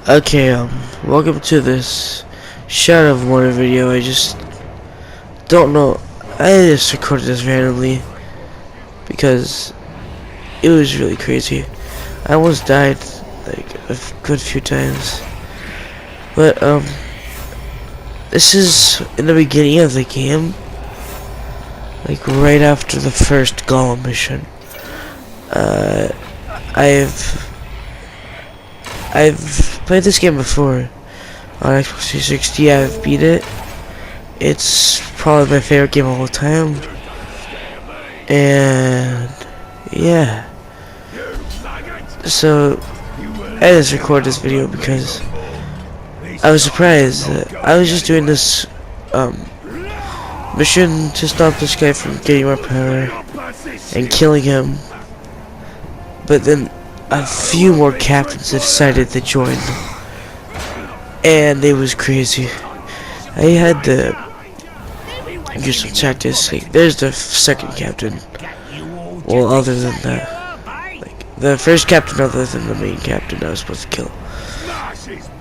Okay, welcome to this Shadow of War video. I just don't know. I just recorded this randomly because it was really crazy. I almost died like a good few times, but this is in the beginning of the game, like right after the first Golem mission. I've played this game before on Xbox 360. I've beat it. It's probably my favorite game of all time. And yeah. So I just recorded this video because I was surprised that I was just doing this mission to stop this guy from getting more power and killing him. But then a few more captains decided to join, and it was crazy. I had to do some tactics. Like, there's the second captain. Well, other than that, like the first captain, other than the main captain, I was supposed to kill.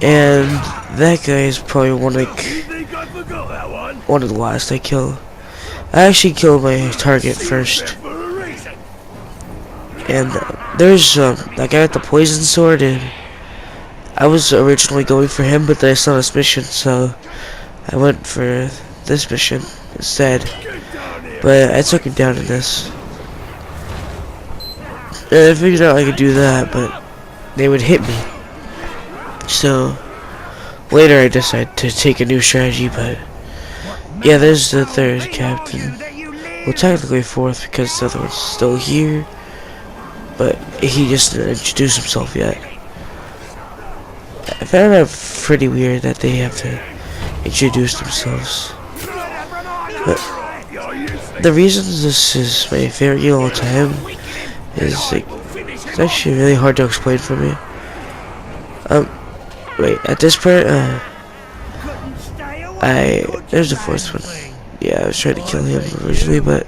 And that guy is probably one of the last I kill. I actually killed my target first. And there's that guy with the poison sword, and I was originally going for him, but then I saw this mission, so I went for this mission instead. But I took him down in this. And I figured out I could do that, but they would hit me. So later I decided to take a new strategy, but yeah, there's the third captain. Well, technically fourth because the other one's still here. But he just didn't introduce himself yet. I found it pretty weird that they have to introduce themselves. But the reason this is my favorite game of all time is like it's actually really hard to explain for me. Wait, at this part, there's the fourth one. Yeah, I was trying to kill him originally, but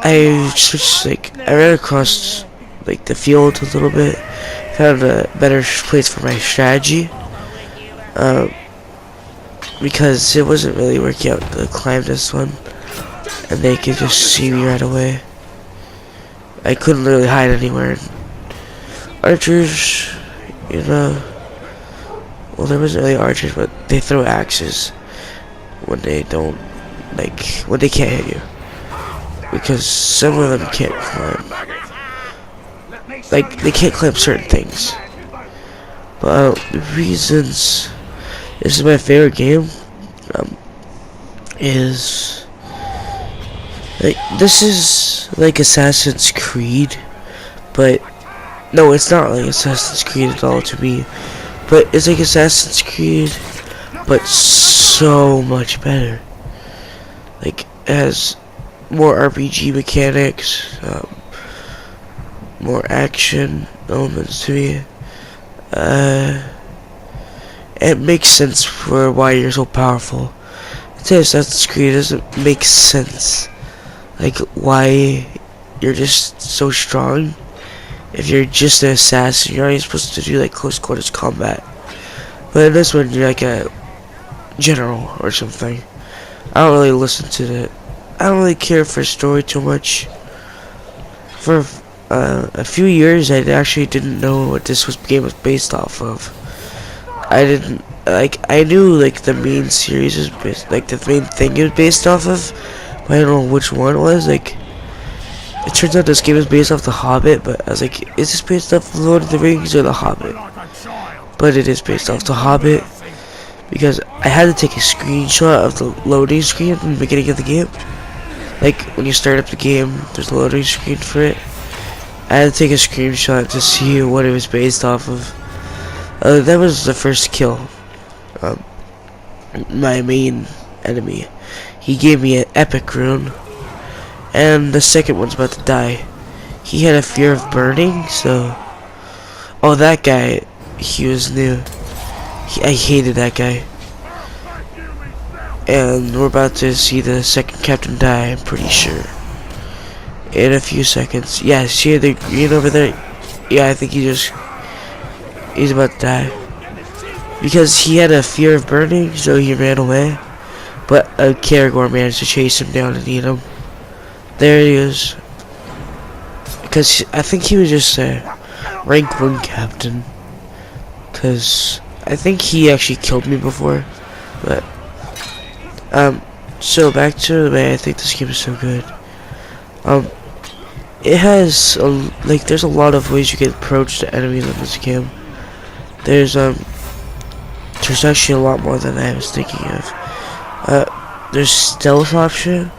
I switched, like, I ran across, like, the field a little bit, found a better place for my strategy, because it wasn't really working out to climb this one, and they could just see me right away. I couldn't really hide anywhere. Archers, you know, well, there wasn't really archers, but they throw axes when they don't, like, when they can't hit you. Because some of them can't climb. Like, they can't climb certain things. But the reasons this is my favorite game is like this is like Assassin's Creed, but no, it's not like Assassin's Creed at all to me. But it's like Assassin's Creed, but so much better. Like, it has more RPG mechanics, more action elements to me. It makes sense for why you're so powerful. Assassin's Creed doesn't make sense, like why you're just so strong. If you're just an assassin, you're only supposed to do like close quarters combat. But in this one, you're like a general or something. I don't really listen to the. I don't really care for story too much. For a few years, I actually didn't know what this game was based off of. I didn't I knew like the main series was based, like the main thing it was based off of, but I don't know which one it was. Like, it turns out this game is based off The Hobbit, but I was like, is this based off Lord of the Rings or The Hobbit? But it is based off The Hobbit because I had to take a screenshot of the loading screen in the beginning of the game. Like, when you start up the game, there's a loading screen for it. I had to take a screenshot to see what it was based off of. That was the first kill. My main enemy. He gave me an epic rune. And the second one's about to die. He had a fear of burning, so. Oh, that guy. He was new. I hated that guy. And we're about to see the second captain die, I'm pretty sure. In a few seconds. Yeah, see the green over there? Yeah, I think he just He's about to die. Because he had a fear of burning, so he ran away. But a Caragor managed to chase him down and eat him. There he is. Because I think he was just a rank 1 captain. Because I think he actually killed me before. But, so back to why I think this game is so good. It has, there's a lot of ways you can approach the enemies in this game. There's actually a lot more than I was thinking of. There's stealth option,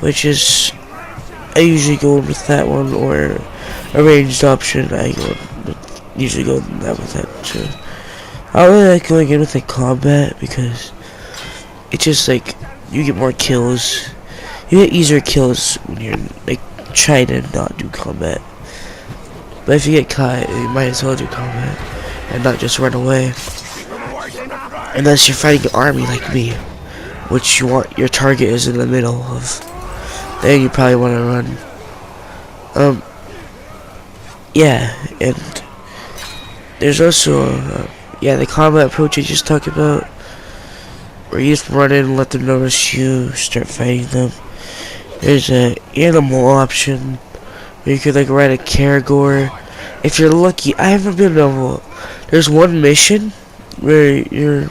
which is, I usually go with that one, or a ranged option, usually go with that too. I really like going in with the combat, because it's just like, you get more kills. You get easier kills when you're like trying to not do combat. But if you get caught, you might as well do combat and not just run away. Unless you're fighting an army like me, which your target is in the middle of. Then you probably want to run. Yeah, and there's also the combat approach I just talked about, where you just run in and let them notice you, start fighting them. There's an animal option where you could like ride a Caragor. If you're lucky, I haven't been able. There's one mission where you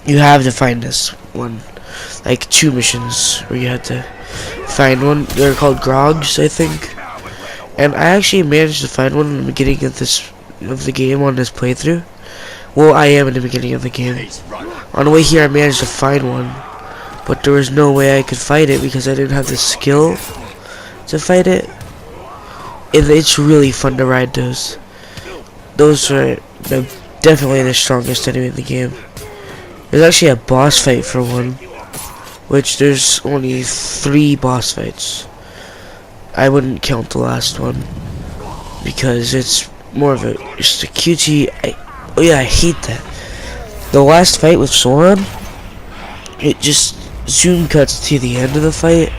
have to find this one, like 2 missions where you have to find one. They're called Grogs, I think. And I actually managed to find one in the beginning of the game on this playthrough. Well, I am in the beginning of the game. On the way here, I managed to find one, but there was no way I could fight it because I didn't have the skill to fight it. And it's really fun to ride those. Those are definitely the strongest enemy in the game. There's actually a boss fight for one, which there's only 3 boss fights. I wouldn't count the last one because it's more of just a QT. Oh yeah, I hate that. The last fight with Sauron, it just zoom cuts to the end of the fight.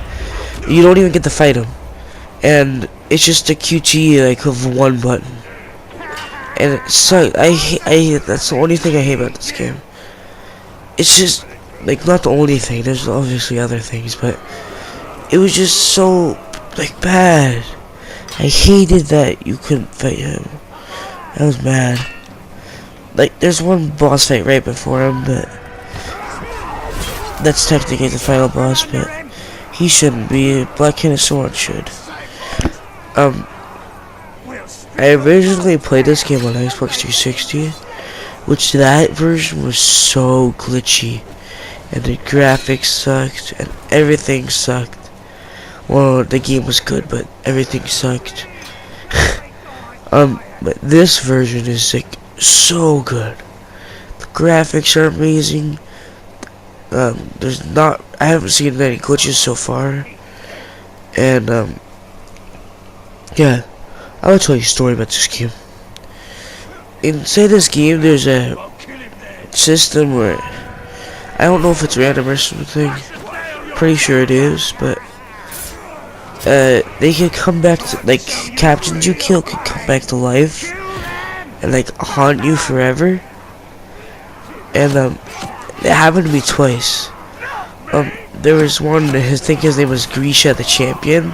You don't even get to fight him, and it's just a QT like of 1 button. And it sucks. I hate. That's the only thing I hate about this game. It's just like not the only thing. There's obviously other things, but it was just so like bad. I hated that you couldn't fight him. I was mad. Like there's one boss fight right before him, but that's technically the final boss. But he shouldn't be. Black Hand of Sauron should. I originally played this game on Xbox 360, which that version was so glitchy, and the graphics sucked, and everything sucked. Well, the game was good, but everything sucked. But this version is like so good. The graphics are amazing. I haven't seen any glitches so far, and yeah. I'll tell you a story about this game. Inside this game, there's a system where I don't know if it's random or something. Pretty sure it is, but they can come back to, like, captains you kill can come back to life and like haunt you forever. And it happened to me twice. There was one. I think his name was Grisha the Champion.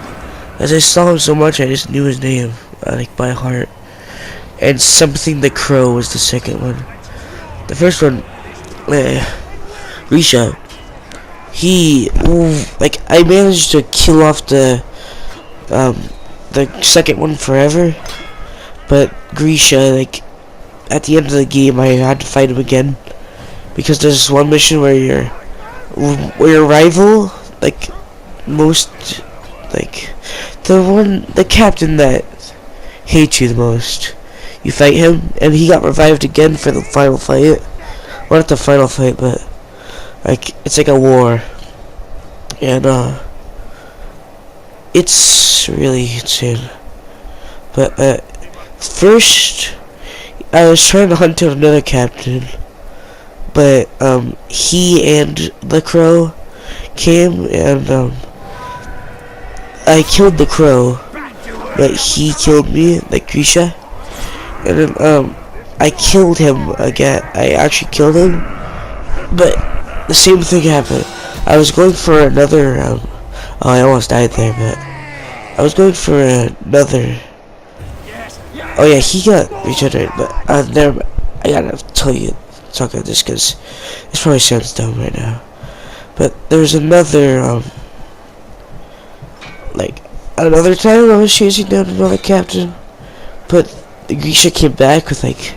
As I saw him so much, I just knew his name. Like by heart. And Something the Crow was the second one. The first one, Risha, I managed to kill off the second one forever, but Grisha, like, at the end of the game, I had to fight him again, because there's one mission where your rival, like, the captain that hates you the most, you fight him, and he got revived again for the final fight. Well, not the final fight, but like it's like a war, and it's really insane. But first, I was trying to hunt down another captain, but he and the crow came, and I killed the crow. But he killed me, like Grisha, and then I killed him again. I actually killed him, but the same thing happened. I was going for another. Oh, I almost died there, but I was going for another. Oh yeah, he got regenerated, but never mind. I gotta talk about this because it probably sounds dumb right now. But there's another like another time I was chasing down another captain, but Grisha came back with like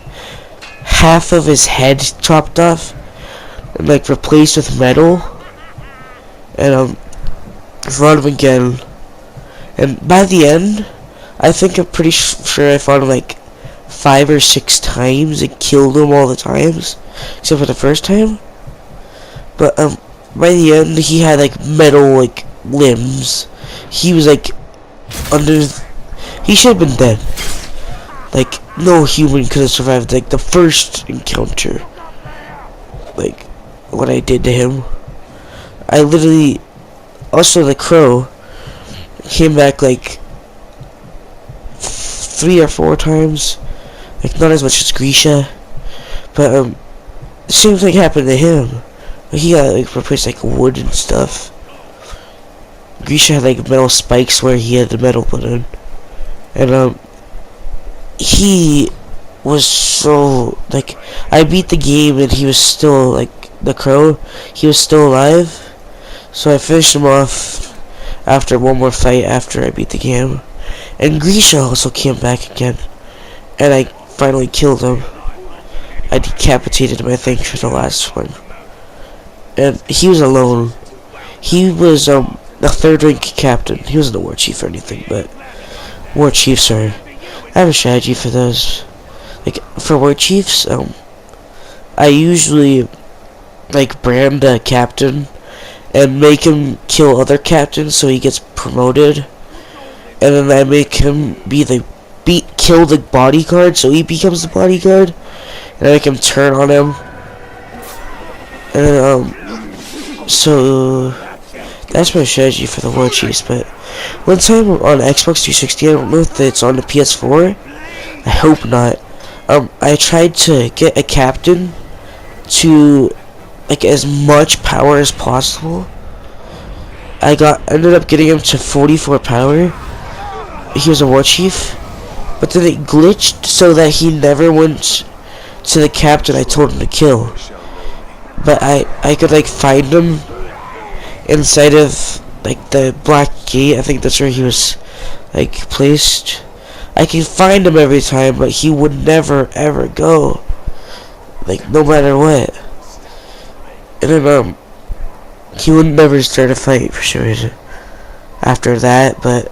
half of his head chopped off and like replaced with metal, and fought him again. And by the end, I'm pretty sure I fought him like 5 or 6 times and killed him all the times, except for the first time. But by the end, he had like metal like limbs. He was like he should have been dead. Like no human could have survived like the first encounter. Like what I did to him. I literally also the crow came back like 3 or 4 times. Like not as much as Grisha, but the same thing happened to him. He got like replaced like wood and stuff. Grisha had like metal spikes where he had the metal put in, and he was so like I beat the game and he was still like the crow. He was still alive, so I finished him off after one more fight after I beat the game. And Grisha also came back again, and I finally killed him. I decapitated him, I think, for the last one. And he was alone. He was a 3rd rank captain. He wasn't a war chief or anything, but war chiefs are. I have a strategy for those. Like for war chiefs, I usually like brand a captain and make him kill other captains so he gets promoted. And then I make him kill the bodyguard so he becomes the bodyguard. And I make him turn on him. And so that's my strategy for the war chiefs. But one time on Xbox 360, I don't know if it's on the PS4. I hope not. I tried to get a captain to like as much power as possible. I ended up getting him to 44 power. He was a war chief, but then it glitched so that he never went to the captain I told him to kill. But I could like find him inside of like the black gate. I think that's where he was like placed. I can find him every time, but he would never ever go, like no matter what. And then he would never start a fight for some reason after that. But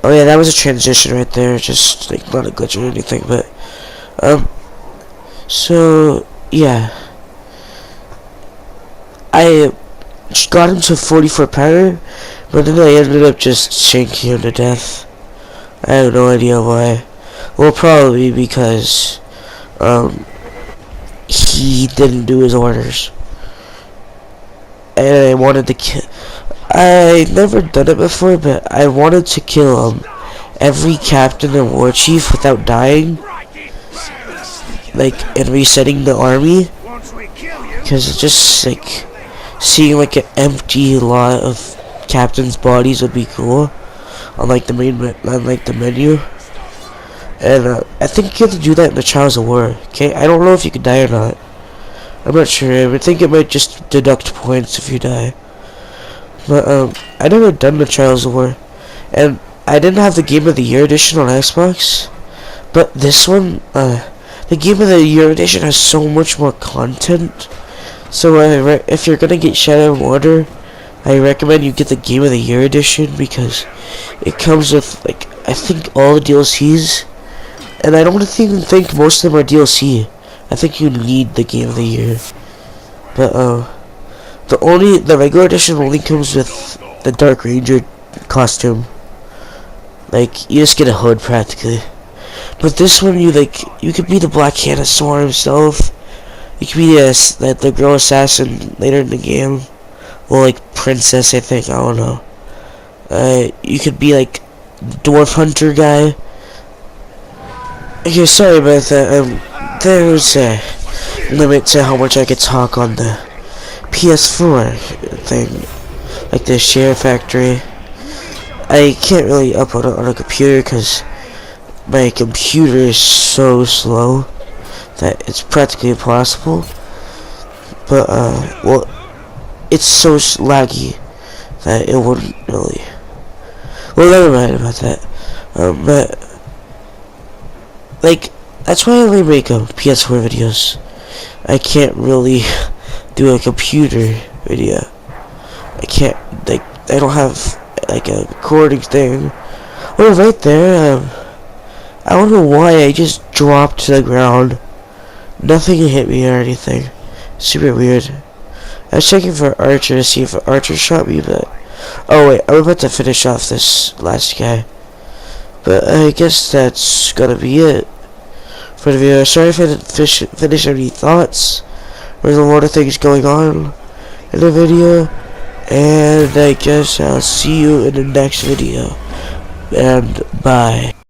oh yeah, that was a transition right there, just like not a glitch or anything. But so yeah, I got him to 44 power, but then I ended up just shanking him to death. I have no idea why. Well, probably because he didn't do his orders, and I wanted to kill. I never done it before, but I wanted to kill every captain and war chief without dying, like and resetting the army, because it's just like seeing like an empty lot of captains' bodies would be cool on like the menu. And I think you have to do that in the Trials of War. Okay, I don't know if you can die or not. I'm not sure. I think it might just deduct points if you die. But I never done the Trials of War, and I didn't have the Game of the Year edition on Xbox. But this one, the Game of the Year edition has so much more content. So if you're gonna get Shadow of Water, I recommend you get the Game of the Year edition because it comes with like I think all the DLCs, and I don't even think most of them are DLC. I think you need the Game of the Year. But the regular edition only comes with the Dark Ranger costume. Like you just get a hood practically. But this one you could be the Black Hanasaur himself. You could be the girl assassin later in the game. Well, like princess, I think. I don't know. You could be like dwarf hunter guy. Okay, sorry about that. there's a limit to how much I could talk on the PS4 thing, like the SHAREfactory. I can't really upload it on a computer because my computer is so slow that it's practically impossible. But well, it's so laggy that it wouldn't really. Well, never mind about that. But like, that's why I only make PS4 videos. I can't really do a computer video. I can't, like, I don't have like a recording thing. Oh, right there. I don't know why I just dropped to the ground. Nothing hit me or anything. Super weird. I was checking for Archer to see if an Archer shot me, but oh wait, I'm about to finish off this last guy. But I guess that's gonna be it for the video. Sorry if I didn't finish any thoughts. There's a lot of things going on in the video, and I guess I'll see you in the next video. And bye.